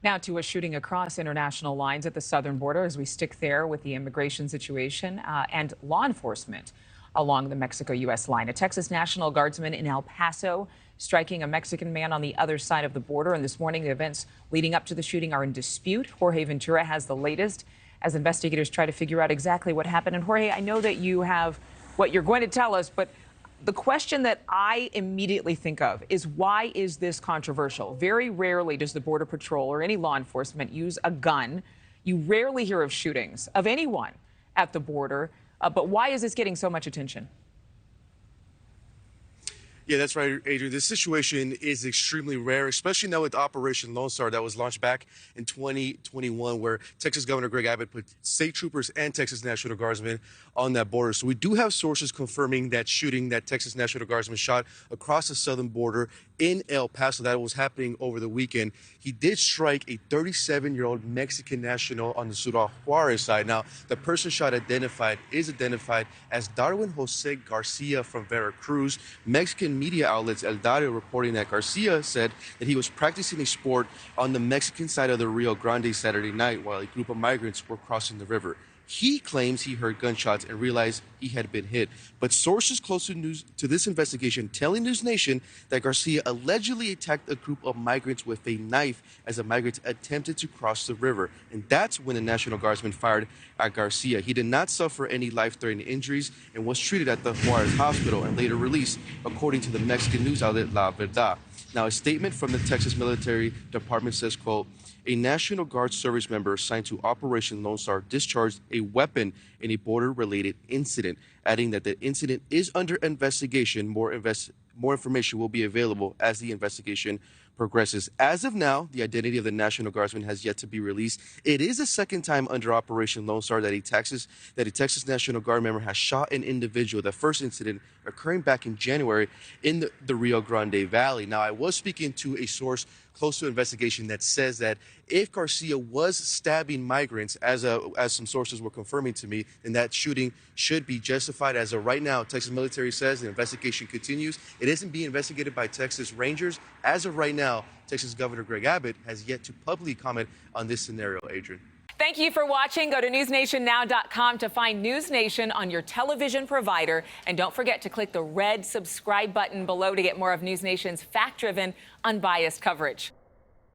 Now to a shooting across international lines at the southern border as we stick there with the immigration situation and law enforcement along the Mexico-U.S. line. A Texas National Guardsman in El Paso striking a Mexican man on the other side of the border. And this morning, the events leading up to the shooting are in dispute. Jorge Ventura has the latest as investigators try to figure out exactly what happened. And Jorge, I know that you have what you're going to tell us, but the question that I immediately think of is, why is this controversial? Very rarely does the Border Patrol or any law enforcement use a gun. You rarely hear of shootings of anyone at the border. But why is this getting so much attention? Yeah, that's right, Adrienne. This situation is extremely rare, especially now with Operation Lone Star that was launched back in 2021, where Texas Governor Greg Abbott put state troopers and Texas National Guardsmen on that border. So we do have sources confirming that shooting that Texas National Guardsman shot across the southern border in El Paso that was happening over the weekend. He did strike a 37-year-old Mexican national on the Ciudad Juarez side. Now, the person shot is identified as Darwin Jose Garcia from Veracruz. Mexican media outlets El Dario reporting that Garcia said that he was practicing a sport on the Mexican side of the Rio Grande Saturday night while a group of migrants were crossing the river. He claims he heard gunshots and realized he had been hit. But sources close to this investigation telling NewsNation that Garcia allegedly attacked a group of migrants with a knife as the migrants attempted to cross the river. And that's when the National Guardsman fired at Garcia. He did not suffer any life-threatening injuries and was treated at the Juarez hospital and later released, according to the Mexican news outlet La Verdad. Now, a statement from the Texas Military Department says, quote, "A National Guard service member assigned to Operation Lone Star discharged a weapon in a border-related incident," adding that the incident is under investigation. More information will be available as the investigation progresses. As of now, the identity of the National Guardsman has yet to be released. It is the second time under Operation Lone Star that a Texas National Guard member has shot an individual. The first incident occurring back in January in the Rio Grande Valley. Now, I was speaking to a source close to investigation that says that if Garcia was stabbing migrants, as some sources were confirming to me, then that shooting should be justified. As of right now, Texas military says the investigation continues. It isn't being investigated by Texas Rangers. As of right now, Texas Governor Greg Abbott has yet to publicly comment on this scenario, Adrienne. Thank you for watching. Go to newsnationnow.com to find NewsNation on your television provider. And don't forget to click the red subscribe button below to get more of NewsNation's fact-driven, unbiased coverage.